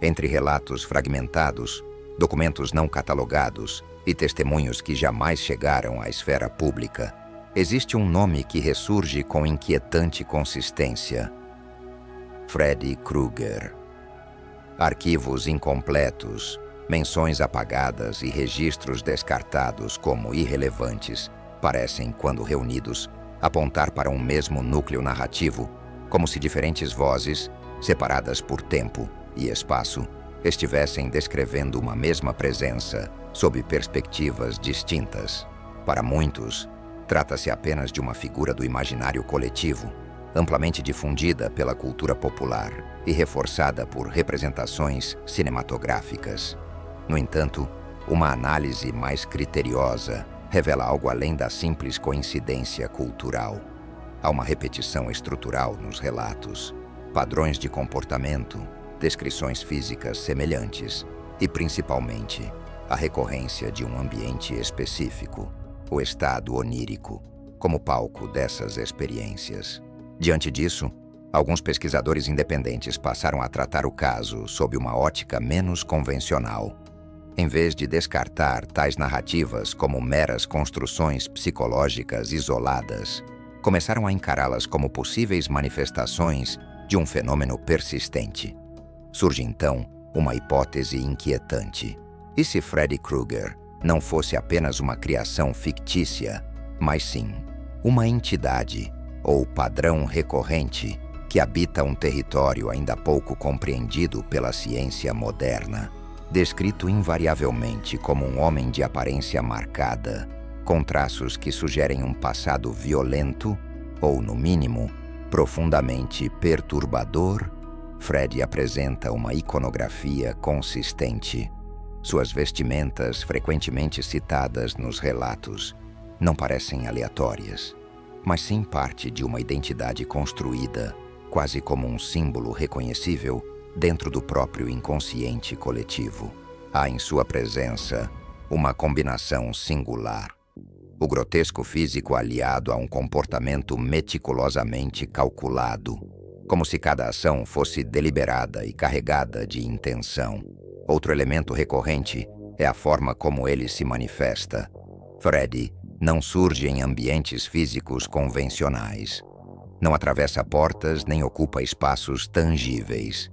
Entre relatos fragmentados, documentos não catalogados e testemunhos que jamais chegaram à esfera pública, existe um nome que ressurge com inquietante consistência: Freddy Krueger. Arquivos incompletos, menções apagadas e registros descartados como irrelevantes parecem, quando reunidos, apontar para um mesmo núcleo narrativo, como se diferentes vozes, separadas por tempo e espaço, estivessem descrevendo uma mesma presença sob perspectivas distintas. Para muitos, trata-se apenas de uma figura do imaginário coletivo, amplamente difundida pela cultura popular e reforçada por representações cinematográficas. No entanto, uma análise mais criteriosa revela algo além da simples coincidência cultural. Há uma repetição estrutural nos relatos, padrões de comportamento, descrições físicas semelhantes e, principalmente, a recorrência de um ambiente específico, o estado onírico, como palco dessas experiências. Diante disso, alguns pesquisadores independentes passaram a tratar o caso sob uma ótica menos convencional. Em vez de descartar tais narrativas como meras construções psicológicas isoladas, começaram a encará-las como possíveis manifestações de um fenômeno persistente. Surge então uma hipótese inquietante. E se Freddy Krueger não fosse apenas uma criação fictícia, mas sim uma entidade ou padrão recorrente que habita um território ainda pouco compreendido pela ciência moderna, descrito invariavelmente como um homem de aparência marcada, com traços que sugerem um passado violento ou, no mínimo, profundamente perturbador, Freddy apresenta uma iconografia consistente. Suas vestimentas, frequentemente citadas nos relatos, não parecem aleatórias, mas sim parte de uma identidade construída, quase como um símbolo reconhecível dentro do próprio inconsciente coletivo. Há em sua presença uma combinação singular: o grotesco físico aliado a um comportamento meticulosamente calculado, como se cada ação fosse deliberada e carregada de intenção. Outro elemento recorrente é a forma como ele se manifesta. Freddy não surge em ambientes físicos convencionais. Não atravessa portas nem ocupa espaços tangíveis.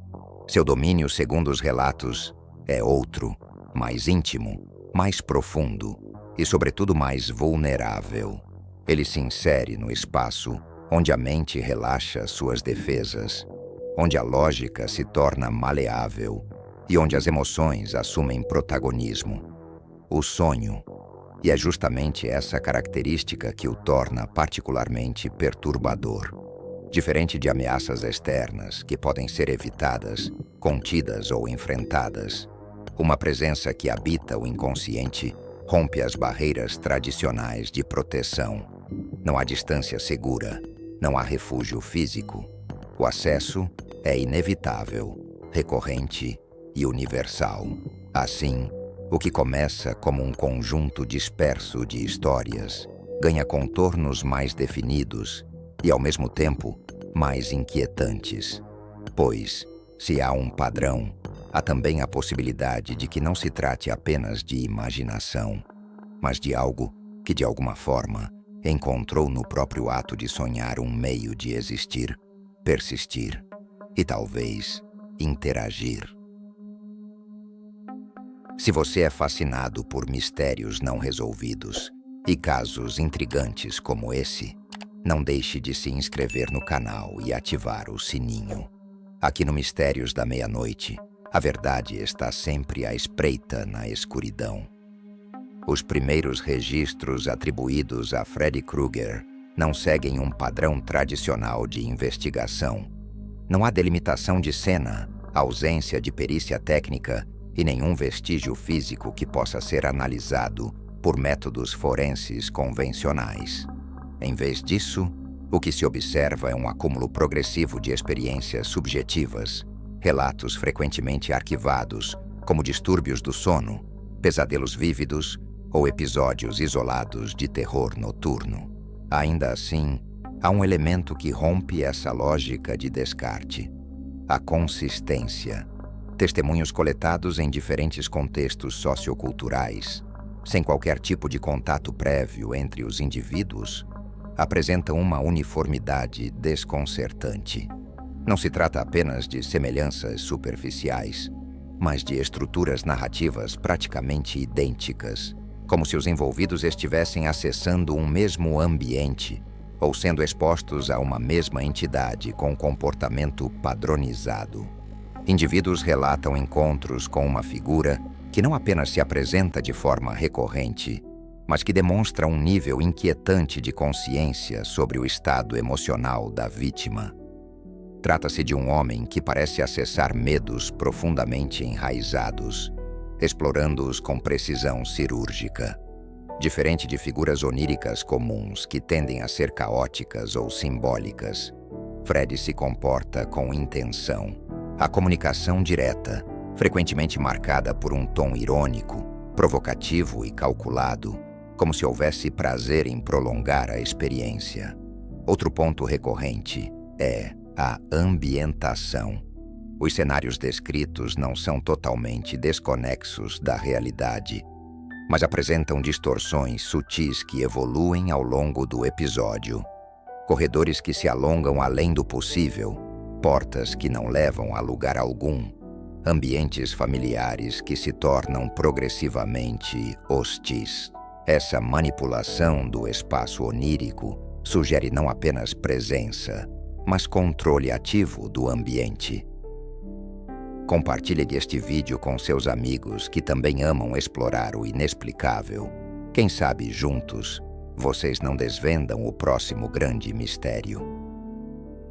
Seu domínio, segundo os relatos, é outro, mais íntimo, mais profundo e, sobretudo, mais vulnerável. Ele se insere no espaço onde a mente relaxa suas defesas, onde a lógica se torna maleável e onde as emoções assumem protagonismo. O sonho. E é justamente essa característica que o torna particularmente perturbador. Diferente de ameaças externas que podem ser evitadas, contidas ou enfrentadas, uma presença que habita o inconsciente rompe as barreiras tradicionais de proteção. Não há distância segura, não há refúgio físico. O acesso é inevitável, recorrente e universal. Assim, o que começa como um conjunto disperso de histórias ganha contornos mais definidos e, ao mesmo tempo, mais inquietantes. Pois, se há um padrão, há também a possibilidade de que não se trate apenas de imaginação, mas de algo que, de alguma forma, encontrou no próprio ato de sonhar um meio de existir, persistir e, talvez, interagir. Se você é fascinado por mistérios não resolvidos e casos intrigantes como esse, não deixe de se inscrever no canal e ativar o sininho. Aqui no Mistérios da Meia-Noite, a verdade está sempre à espreita na escuridão. Os primeiros registros atribuídos a Freddy Krueger não seguem um padrão tradicional de investigação. Não há delimitação de cena, ausência de perícia técnica e nenhum vestígio físico que possa ser analisado por métodos forenses convencionais. Em vez disso, o que se observa é um acúmulo progressivo de experiências subjetivas, relatos frequentemente arquivados, como distúrbios do sono, pesadelos vívidos ou episódios isolados de terror noturno. Ainda assim, há um elemento que rompe essa lógica de descarte: a consistência. Testemunhos coletados em diferentes contextos socioculturais, sem qualquer tipo de contato prévio entre os indivíduos, apresentam uma uniformidade desconcertante. Não se trata apenas de semelhanças superficiais, mas de estruturas narrativas praticamente idênticas, como se os envolvidos estivessem acessando um mesmo ambiente ou sendo expostos a uma mesma entidade com comportamento padronizado. Indivíduos relatam encontros com uma figura que não apenas se apresenta de forma recorrente, mas que demonstra um nível inquietante de consciência sobre o estado emocional da vítima. Trata-se de um homem que parece acessar medos profundamente enraizados, explorando-os com precisão cirúrgica. Diferente de figuras oníricas comuns que tendem a ser caóticas ou simbólicas, Fred se comporta com intenção. A comunicação direta, frequentemente marcada por um tom irônico, provocativo e calculado, como se houvesse prazer em prolongar a experiência. Outro ponto recorrente é a ambientação. Os cenários descritos não são totalmente desconexos da realidade, mas apresentam distorções sutis que evoluem ao longo do episódio. Corredores que se alongam além do possível, portas que não levam a lugar algum, ambientes familiares que se tornam progressivamente hostis. Essa manipulação do espaço onírico sugere não apenas presença, mas controle ativo do ambiente. Compartilhe este vídeo com seus amigos que também amam explorar o inexplicável. Quem sabe juntos, vocês não desvendam o próximo grande mistério.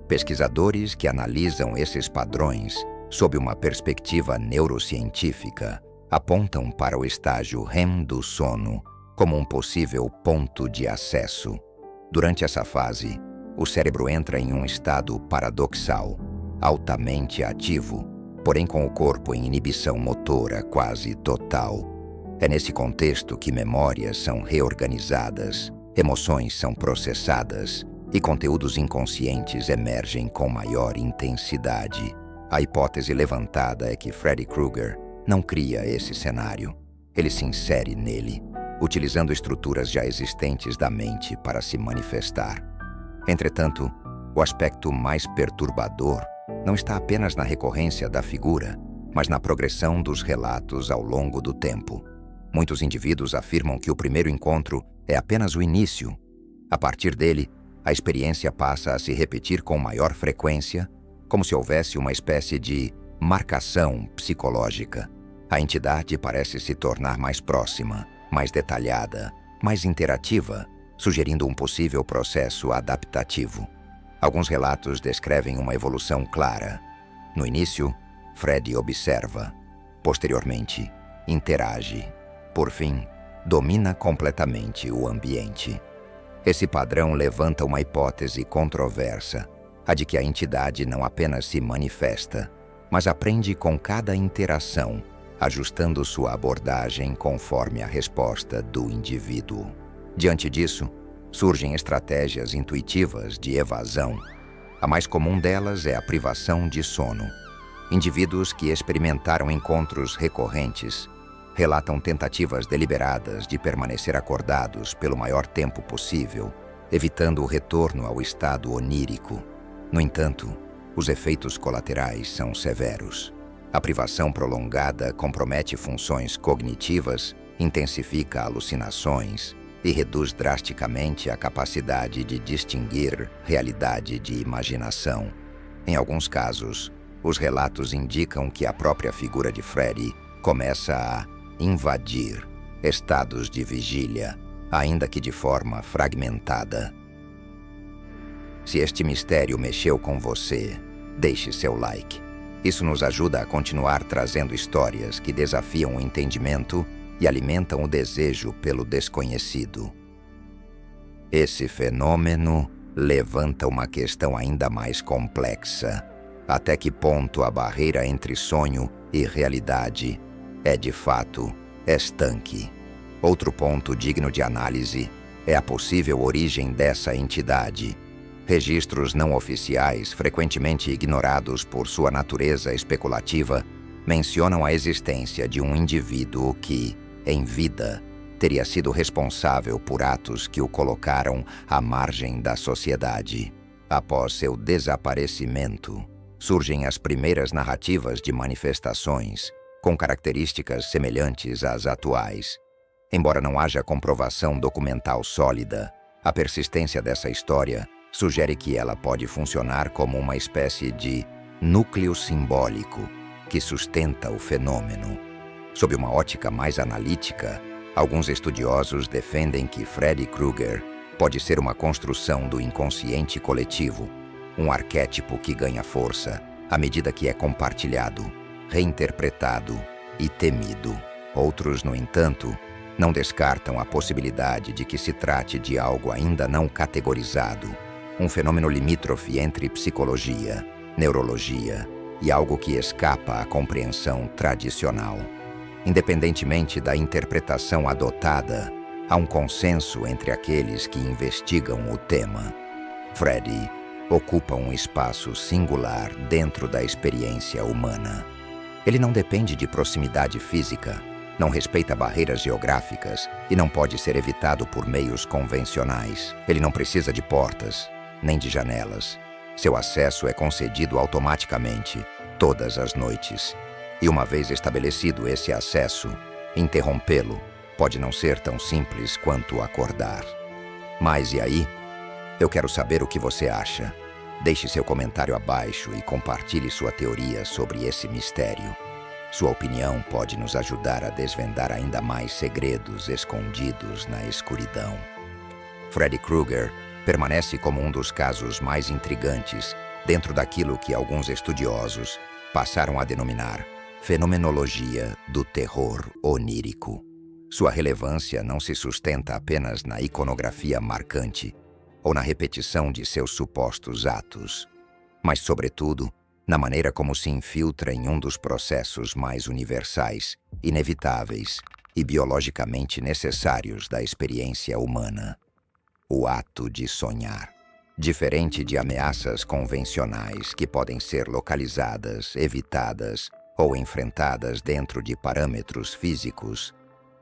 Pesquisadores que analisam esses padrões sob uma perspectiva neurocientífica apontam para o estágio REM do sono como um possível ponto de acesso. Durante essa fase, o cérebro entra em um estado paradoxal, altamente ativo, porém com o corpo em inibição motora quase total. É nesse contexto que memórias são reorganizadas, emoções são processadas e conteúdos inconscientes emergem com maior intensidade. A hipótese levantada é que Freddy Krueger não cria esse cenário. Ele se insere nele, utilizando estruturas já existentes da mente para se manifestar. Entretanto, o aspecto mais perturbador não está apenas na recorrência da figura, mas na progressão dos relatos ao longo do tempo. Muitos indivíduos afirmam que o primeiro encontro é apenas o início. A partir dele, a experiência passa a se repetir com maior frequência, como se houvesse uma espécie de marcação psicológica. A entidade parece se tornar mais próxima, mais detalhada, mais interativa, sugerindo um possível processo adaptativo. Alguns relatos descrevem uma evolução clara. No início, Freddy observa. Posteriormente, interage. Por fim, domina completamente o ambiente. Esse padrão levanta uma hipótese controversa, a de que a entidade não apenas se manifesta, mas aprende com cada interação, ajustando sua abordagem conforme a resposta do indivíduo. Diante disso, surgem estratégias intuitivas de evasão. A mais comum delas é a privação de sono. Indivíduos que experimentaram encontros recorrentes relatam tentativas deliberadas de permanecer acordados pelo maior tempo possível, evitando o retorno ao estado onírico. No entanto, os efeitos colaterais são severos. A privação prolongada compromete funções cognitivas, intensifica alucinações e reduz drasticamente a capacidade de distinguir realidade de imaginação. Em alguns casos, os relatos indicam que a própria figura de Freddy começa a invadir estados de vigília, ainda que de forma fragmentada. Se este mistério mexeu com você, deixe seu like. Isso nos ajuda a continuar trazendo histórias que desafiam o entendimento e alimentam o desejo pelo desconhecido. Esse fenômeno levanta uma questão ainda mais complexa. Até que ponto a barreira entre sonho e realidade é de fato estanque? Outro ponto digno de análise é a possível origem dessa entidade. Registros não oficiais, frequentemente ignorados por sua natureza especulativa, mencionam a existência de um indivíduo que, em vida, teria sido responsável por atos que o colocaram à margem da sociedade. Após seu desaparecimento, surgem as primeiras narrativas de manifestações, com características semelhantes às atuais. Embora não haja comprovação documental sólida, a persistência dessa história sugere que ela pode funcionar como uma espécie de núcleo simbólico que sustenta o fenômeno. Sob uma ótica mais analítica, alguns estudiosos defendem que Freddy Krueger pode ser uma construção do inconsciente coletivo, um arquétipo que ganha força à medida que é compartilhado, reinterpretado e temido. Outros, no entanto, não descartam a possibilidade de que se trate de algo ainda não categorizado, um fenômeno limítrofe entre psicologia, neurologia e algo que escapa à compreensão tradicional. Independentemente da interpretação adotada, há um consenso entre aqueles que investigam o tema. Freddy ocupa um espaço singular dentro da experiência humana. Ele não depende de proximidade física, não respeita barreiras geográficas e não pode ser evitado por meios convencionais. Ele não precisa de portas, nem de janelas. Seu acesso é concedido automaticamente, todas as noites. E uma vez estabelecido esse acesso, interrompê-lo pode não ser tão simples quanto acordar. Mas e aí? Eu quero saber o que você acha. Deixe seu comentário abaixo e compartilhe sua teoria sobre esse mistério. Sua opinião pode nos ajudar a desvendar ainda mais segredos escondidos na escuridão. Freddy Krueger permanece como um dos casos mais intrigantes dentro daquilo que alguns estudiosos passaram a denominar fenomenologia do terror onírico. Sua relevância não se sustenta apenas na iconografia marcante ou na repetição de seus supostos atos, mas, sobretudo, na maneira como se infiltra em um dos processos mais universais, inevitáveis e biologicamente necessários da experiência humana: o ato de sonhar. Diferente de ameaças convencionais que podem ser localizadas, evitadas ou enfrentadas dentro de parâmetros físicos,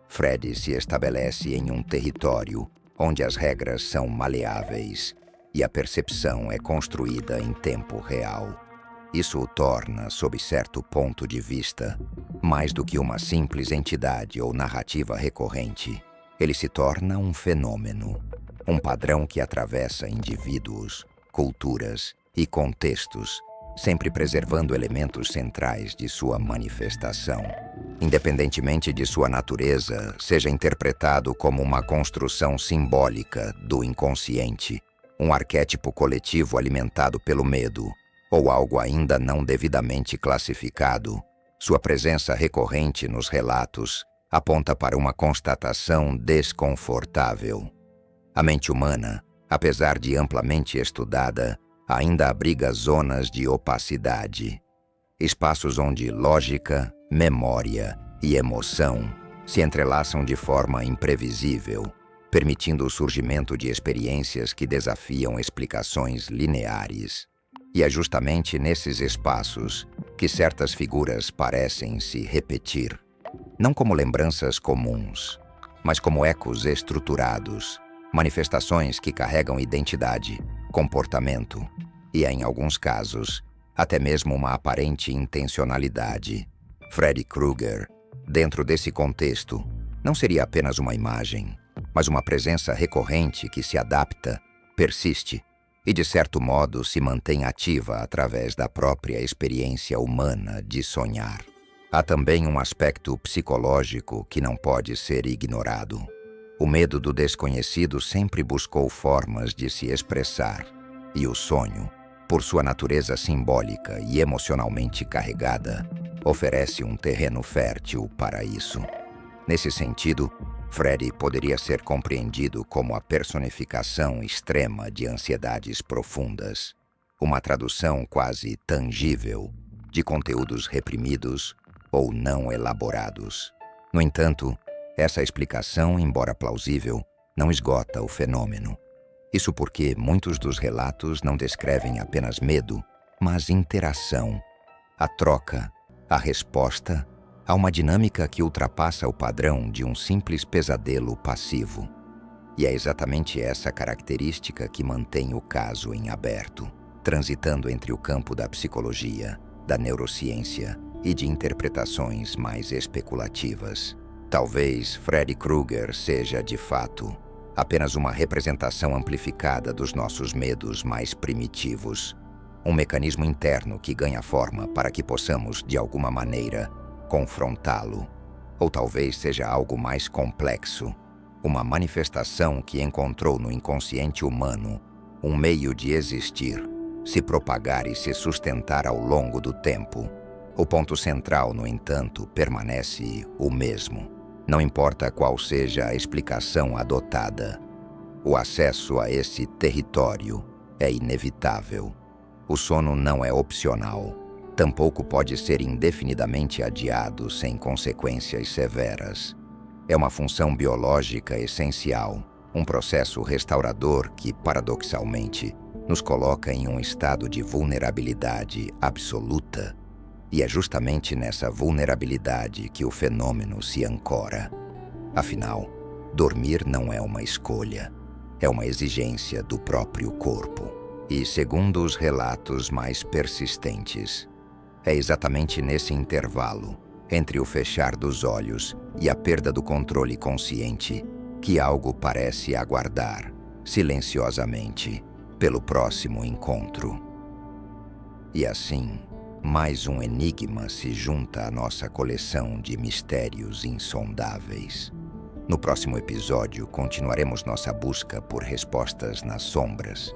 Freddy se estabelece em um território onde as regras são maleáveis e a percepção é construída em tempo real. Isso o torna, sob certo ponto de vista, mais do que uma simples entidade ou narrativa recorrente. Ele se torna um fenômeno, um padrão que atravessa indivíduos, culturas e contextos, sempre preservando elementos centrais de sua manifestação. Independentemente de sua natureza, seja interpretado como uma construção simbólica do inconsciente, um arquétipo coletivo alimentado pelo medo, ou algo ainda não devidamente classificado, sua presença recorrente nos relatos aponta para uma constatação desconfortável. A mente humana, apesar de amplamente estudada, ainda abriga zonas de opacidade, espaços onde lógica, memória e emoção se entrelaçam de forma imprevisível, permitindo o surgimento de experiências que desafiam explicações lineares. E é justamente nesses espaços que certas figuras parecem se repetir, não como lembranças comuns, mas como ecos estruturados, manifestações que carregam identidade, comportamento e, em alguns casos, até mesmo uma aparente intencionalidade. Freddy Krueger, dentro desse contexto, não seria apenas uma imagem, mas uma presença recorrente que se adapta, persiste e, de certo modo, se mantém ativa através da própria experiência humana de sonhar. Há também um aspecto psicológico que não pode ser ignorado. O medo do desconhecido sempre buscou formas de se expressar, e o sonho, por sua natureza simbólica e emocionalmente carregada, oferece um terreno fértil para isso. Nesse sentido, Freddy poderia ser compreendido como a personificação extrema de ansiedades profundas, uma tradução quase tangível de conteúdos reprimidos ou não elaborados. No entanto, essa explicação, embora plausível, não esgota o fenômeno. Isso porque muitos dos relatos não descrevem apenas medo, mas interação, a troca A resposta há uma dinâmica que ultrapassa o padrão de um simples pesadelo passivo. E é exatamente essa característica que mantém o caso em aberto, transitando entre o campo da psicologia, da neurociência e de interpretações mais especulativas. Talvez Freddy Krueger seja, de fato, apenas uma representação amplificada dos nossos medos mais primitivos, um mecanismo interno que ganha forma para que possamos, de alguma maneira, confrontá-lo. Ou talvez seja algo mais complexo, uma manifestação que encontrou no inconsciente humano um meio de existir, se propagar e se sustentar ao longo do tempo. O ponto central, no entanto, permanece o mesmo. Não importa qual seja a explicação adotada, o acesso a esse território é inevitável. O sono não é opcional, tampouco pode ser indefinidamente adiado sem consequências severas. É uma função biológica essencial, um processo restaurador que, paradoxalmente, nos coloca em um estado de vulnerabilidade absoluta. E é justamente nessa vulnerabilidade que o fenômeno se ancora. Afinal, dormir não é uma escolha, é uma exigência do próprio corpo. E, segundo os relatos mais persistentes, é exatamente nesse intervalo, entre o fechar dos olhos e a perda do controle consciente, que algo parece aguardar, silenciosamente, pelo próximo encontro. E assim, mais um enigma se junta à nossa coleção de mistérios insondáveis. No próximo episódio, continuaremos nossa busca por respostas nas sombras.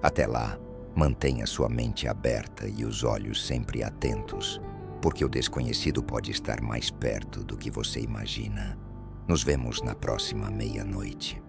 Até lá, mantenha sua mente aberta e os olhos sempre atentos, porque o desconhecido pode estar mais perto do que você imagina. Nos vemos na próxima meia-noite.